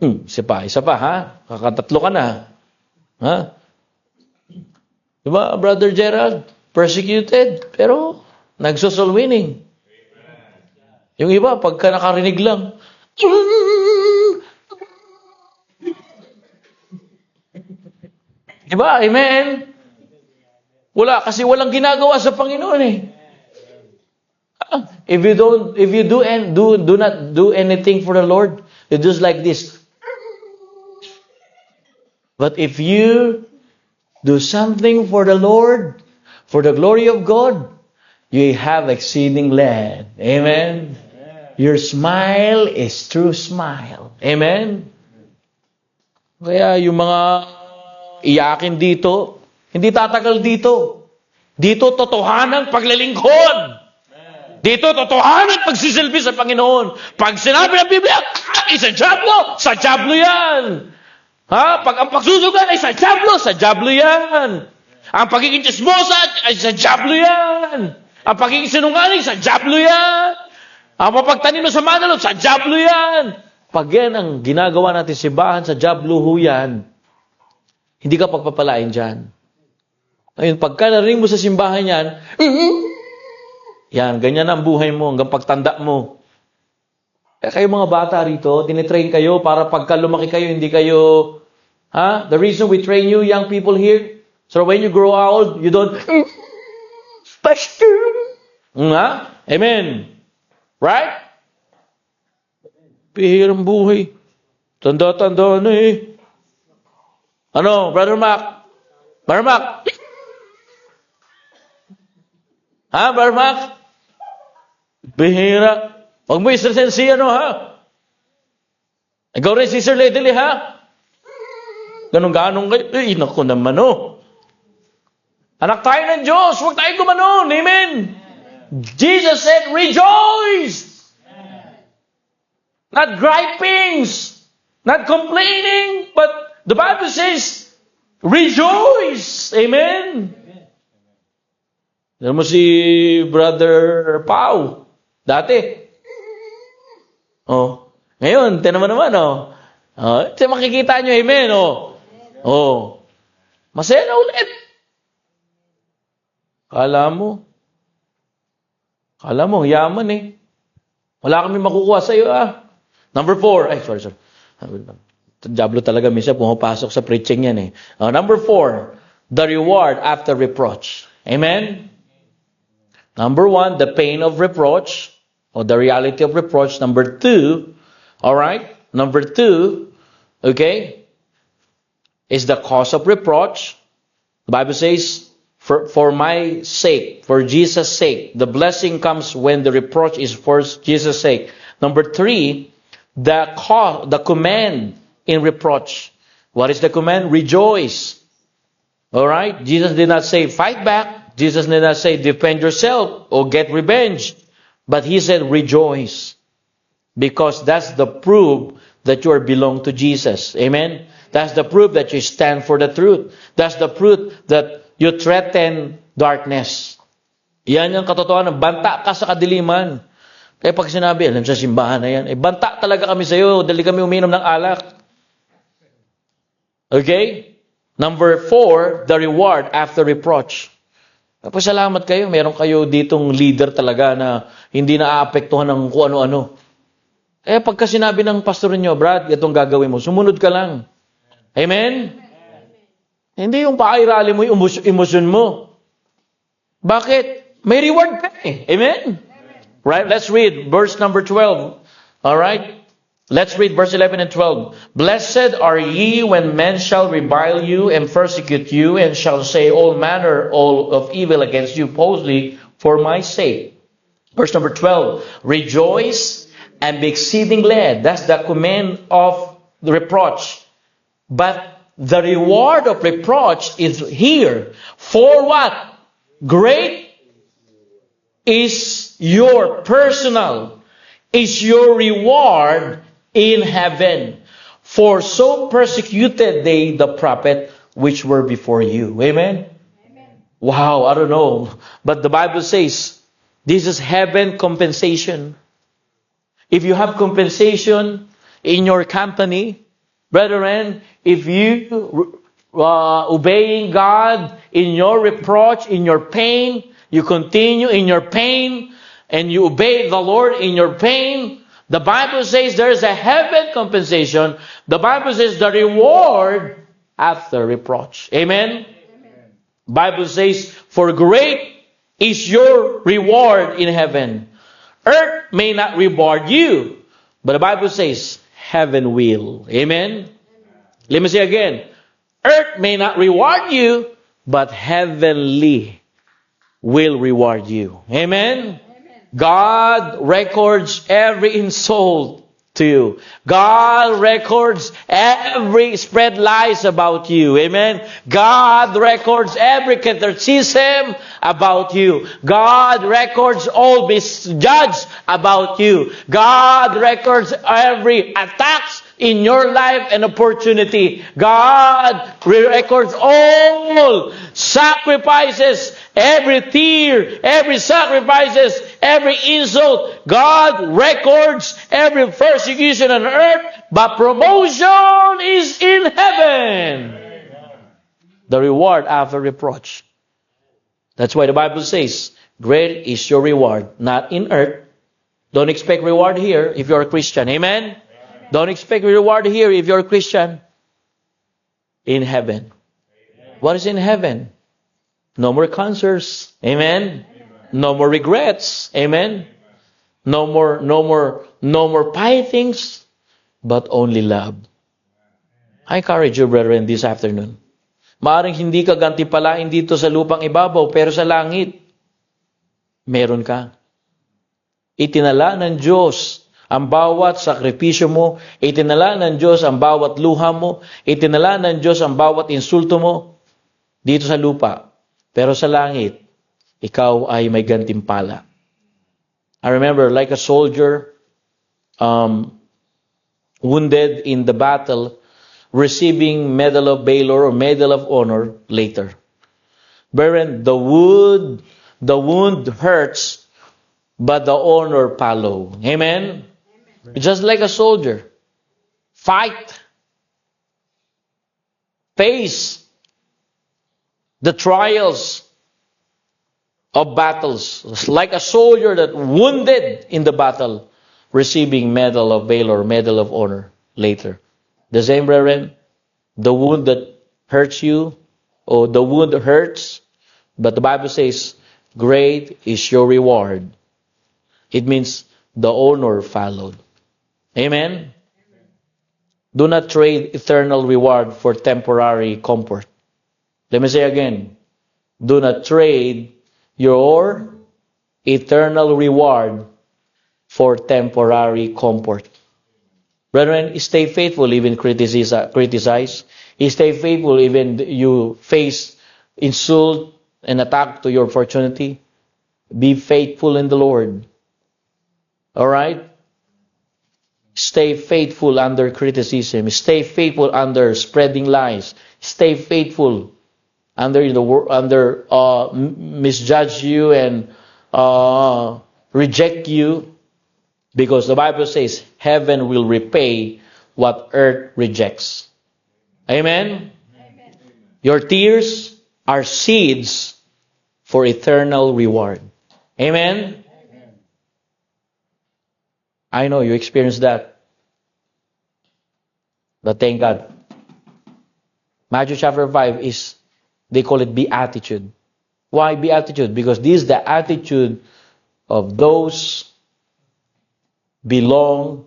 Isa pa, ha? Kakatatlo ka na. Ha? Diba, Brother Gerald? Persecuted, pero nagsosoul winning. Yung iba, pagka nakarinig lang, diba? Amen? Wala, kasi walang ginagawa sa Panginoon eh. If you do not do anything for the Lord, you just like this. But if you do something for the Lord, for the glory of God, you have exceeding glad. Amen? Your smile is true smile. Amen? Kaya yung mga iyakin dito, hindi tatagal dito. Dito totohanan paglilingkod. Dito totohanan pagsisilbi sa Panginoon. Pag sinabi ng Biblia, sa diablo yan. Ha? Pag ang pagsusugal ay sa diablo yan. Ang pagiging chismosa ay sa diablo yan. Ang pagiging sinungaling, sa diablo yan. Ang mapagtanim sa manalot, sa diablo yan. Pag yan ang ginagawa natin simbahan, sa diablo ho yan. Hindi ka pagpapalain dyan. Ngayon, pagka narinig mo sa simbahan yan, yan, ganyan ang buhay mo hanggang pagtanda mo. Kaya kayo mga bata rito, tinitrain kayo para pagka lumaki kayo, hindi kayo, the reason we train you young people here, so when you grow old, you don't, Pastor. Amen. Right? Pihirang buhay. Tanda-tanda na eh. Ano, Brother Mac? Brother Mac? Brother Mac? Bihira. Huwag mo isresin si Ikaw rin si Sir Ledley, Ganong-ganong kayo. Naku naman, Anak tayo ng Diyos. Huwag tayo gumanon. Amen. Jesus said, rejoice. Not gripings. Not complaining. But the Bible says, rejoice. Amen. Alam mo si Brother Pau. Dati. Ngayon, tinan mo naman, makikita nyo, amen, masaya na ulit. Kala mo, yaman eh. Wala kami makukuha sa iyo, Number 4, sorry. Diablo talaga minsan pumapasok sa preaching yan eh. Number 4, the reward after reproach. Amen? Number 1, the pain of reproach, or the reality of reproach. Number 2, alright? Number 2, okay, is the cause of reproach. The Bible says, for my sake, for Jesus' sake, the blessing comes when the reproach is for Jesus' sake. Number 3, the command in reproach. What is the command? Rejoice. Alright? Jesus did not say, fight back. Jesus did not say, defend yourself or get revenge. But He said, rejoice. Because that's the proof that you belong to Jesus. Amen? That's the proof that you stand for the truth. That's the proof that you threaten darkness. Yan yung katotohanan. Banta ka sa kadiliman. Kaya pag sinabi, alam sa simbahan na yan, banta talaga kami sa iyo, dali kami uminom ng alak. Okay? Number 4, the reward after reproach. Pasalamat kayo, meron kayo ditong leader talaga na hindi naaapektuhan ng kung ano-ano. Kaya pagka sinabi ng pastor niyo, Brad, itong gagawin mo, sumunod ka lang. Amen? Hindi yung pakairali mo yung emosyon mo. Bakit? May reward ka eh. Amen? Right? Let's read verse number 12. Alright? Let's read verse 11 and 12. Blessed are ye when men shall revile you and persecute you and shall say all manner of evil against you falsely for my sake. Verse number 12. Rejoice and be exceeding glad. That's the command of the reproach. But the reward of reproach is here. For what? Great is your is your reward in heaven. For so persecuted they the prophet which were before you. Amen? Amen. Wow, I don't know. But the Bible says, this is heaven compensation. If you have compensation in your company, brethren, if you obeying God in your reproach, in your pain. You continue in your pain and you obey the Lord in your pain. The Bible says there is a heaven compensation. The Bible says the reward after reproach. Amen? Bible says, for great is your reward in heaven. Earth may not reward you, but the Bible says heaven will. Amen? Let me say again. Earth may not reward you, but heavenly will reward you. Amen? God records every insult to you. God records every spread lies about you. Amen? God records every criticism about you. God records all misjudged about you. God records every attacks in your life and opportunity. God records all sacrifices, every tear, every sacrifices, every insult. God records every persecution on earth, but promotion is in heaven. The reward after reproach. That's why the Bible says, great is your reward, not in earth. Don't expect reward here if you're a Christian. Amen? Don't expect reward here if you're a Christian. In heaven. What is in heaven? No more cancers. Amen? No more regrets. Amen? No more fightings, but only love. I encourage you, brethren, this afternoon. Maaring hindi ka gantipalain dito sa lupang ibabaw, pero sa langit, meron ka. Itinala ng Diyos ang bawat sakripisyo mo. Itinala ng Diyos ang bawat luha mo. Itinala ng Diyos ang bawat insulto mo dito sa lupa. Pero sa langit, ikaw ay may gantimpala. I remember, like a soldier wounded in the battle, receiving Medal of Valor or Medal of Honor later. Brethren, the wound hurts, but the honor follow. Amen? Just like a soldier. Fight. Face the trials of battles. Like a soldier that wounded in the battle, receiving Medal of Valor, Medal of Honor later. The same, brethren, the wound that hurts you, or the wound hurts, but the Bible says, great is your reward. It means the honor followed. Amen? Do not trade eternal reward for temporary comfort. Let me say again, do not trade your eternal reward for temporary comfort. Brethren, stay faithful even criticize. Stay faithful even you face insult and attack to your opportunity. Be faithful in the Lord. Alright? Stay faithful under criticism. Stay faithful under spreading lies. Stay faithful under misjudge you and reject you. Because the Bible says, heaven will repay what earth rejects. Amen? Amen. Your tears are seeds for eternal reward. Amen? Amen. I know you experienced that. But thank God. Matthew chapter 5 is, they call it beatitude. Why beatitude? Because this is the attitude of those belong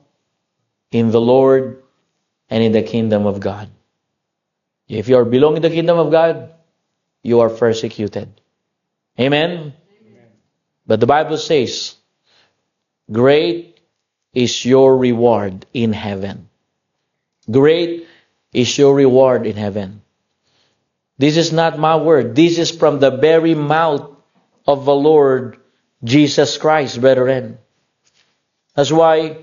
in the Lord and in the kingdom of God. If you are belong in the kingdom of God, you are persecuted. Amen? Amen. But the Bible says, great is your reward in heaven. Great is your reward in heaven. This is not my word. This is from the very mouth of the Lord Jesus Christ, brethren. That's why,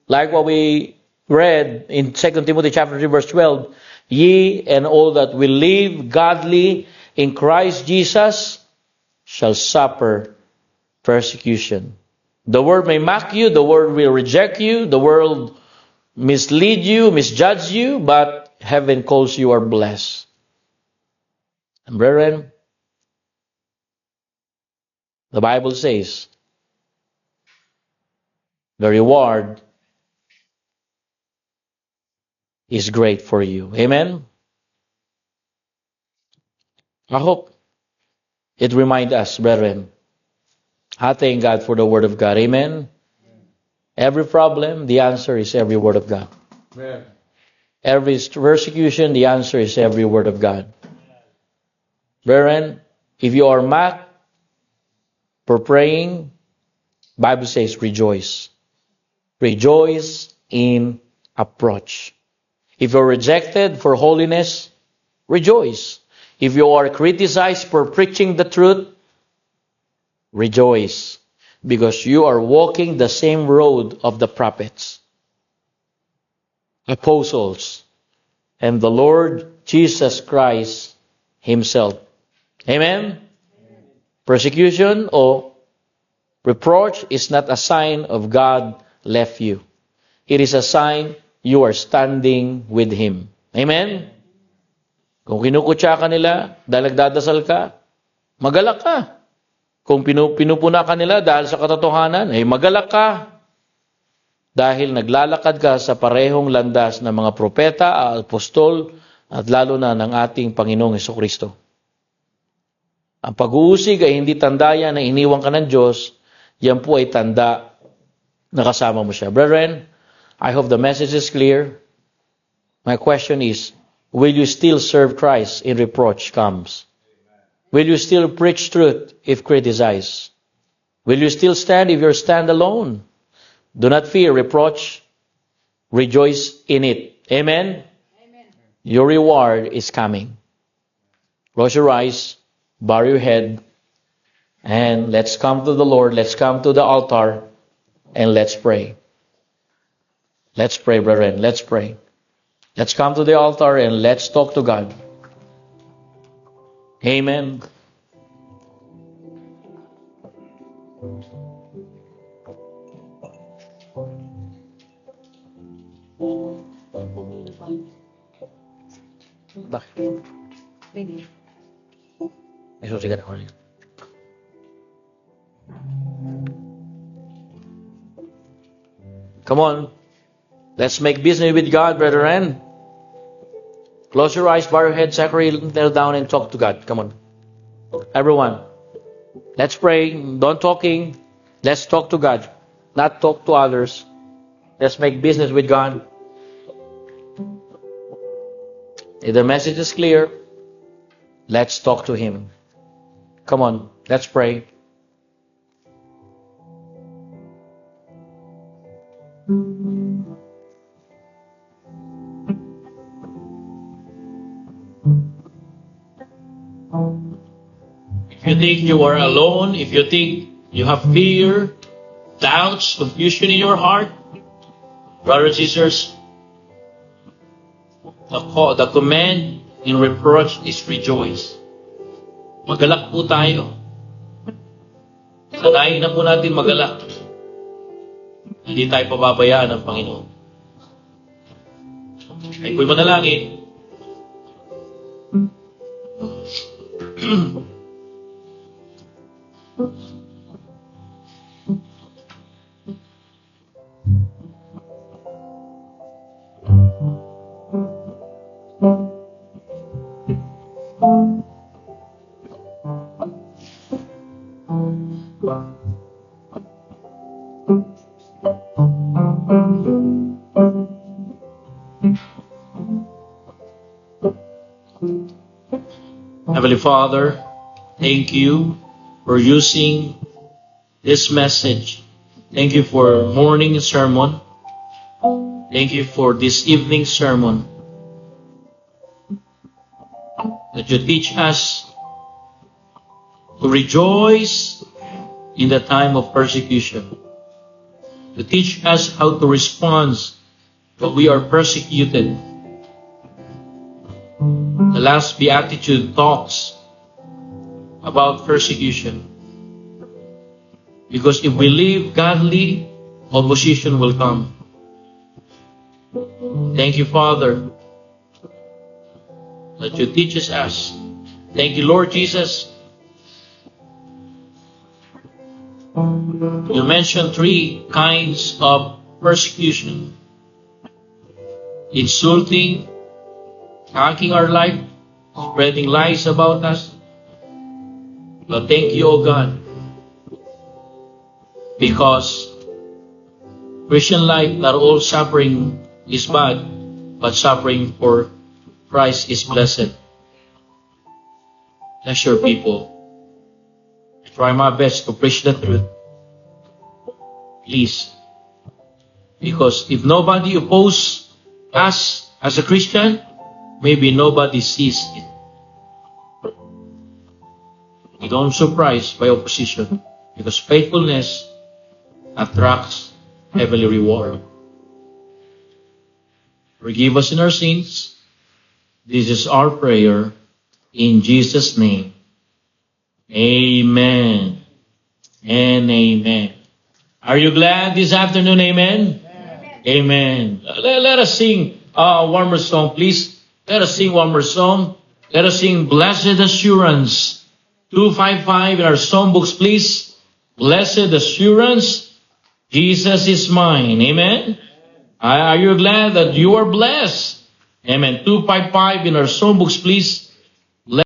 like what we read in 2 Timothy chapter 3 verse 12, ye and all that will live godly in Christ Jesus shall suffer persecution. The world may mock you, the world will reject you, the world mislead you, misjudge you, but heaven calls you are blessed. And brethren, the Bible says the reward is great for you. Amen? I hope it reminds us, brethren. I thank God for the Word of God. Amen? Every problem, the answer is every Word of God. Amen. Every persecution, the answer is every Word of God. Brethren, if you are mocked for praying, Bible says rejoice. Rejoice in approach. If you're rejected for holiness, rejoice. If you are criticized for preaching the truth, rejoice. Because you are walking the same road of the prophets, apostles, and the Lord Jesus Christ Himself. Amen? Persecution or reproach is not a sign of God left you. It is a sign you are standing with Him. Amen? Kung kinukutsa ka nila dahil nagdadasal ka, magalak ka. Kung pinupuna ka nila dahil sa katotohanan, ay magalak ka. Dahil naglalakad ka sa parehong landas ng mga propeta, apostol, at lalo na ng ating Panginoong Hesukristo. Ang pag-uusig ay hindi tanda yan na iniwan ka ng Diyos, yan po ay tanda na kasama mo siya. Brethren, I hope the message is clear. My question is, will you still serve Christ in reproach comes? Will you still preach truth if criticized? Will you still stand if you're stand alone? Do not fear reproach. Rejoice in it. Amen? Amen. Your reward is coming. Close your eyes, bow your head, and let's come to the Lord. Let's come to the altar, and let's pray. Let's pray, brethren. Let's pray. Let's come to the altar and let's talk to God. Amen. Bakit? Pwede. May susigat ako rin. Come on. Let's make business with God, brethren. Close your eyes, bow your head, Zachary, kneel down and talk to God. Come on. Everyone. Let's pray. Don't talking. Let's talk to God. Not talk to others. Let's make business with God. If the message is clear, let's talk to Him. Come on. Let's pray. If you think you are alone, if you think you have fear, doubts, confusion in your heart, brothers and sisters, the command in reproach is rejoice. Magalak po tayo. Sanayin na po natin magalak. Hindi tayo pababayaan ng Panginoon. Ay ko'y manalangin. Heavenly Father, thank you for using this message. Thank you for morning sermon. Thank you for this evening sermon. That you teach us to rejoice in the time of persecution. To teach us how to respond when we are persecuted. The last Beatitude talks about persecution. Because if we live godly, opposition will come. Thank you, Father, that you teach us Thank you, Lord Jesus. You mentioned 3 kinds of persecution. Insulting, attacking our life, spreading lies about us. But thank you, O God, because Christian life, not all suffering is bad, but suffering for Christ is blessed. Bless your people. I try my best to preach the truth. Please. Because if nobody opposes us as a Christian, maybe nobody sees it. We don't surprised by opposition because faithfulness attracts heavenly reward. Forgive us in our sins. This is our prayer in Jesus' name. Amen and amen. Are you glad this afternoon? Amen? Amen. Let us sing one more song, please. Let us sing one more song. Let us sing Blessed Assurance. 255 in our songbooks, please. Blessed Assurance. Jesus is mine. Amen. Are you glad that you are blessed? Amen. 255 in our songbooks, please.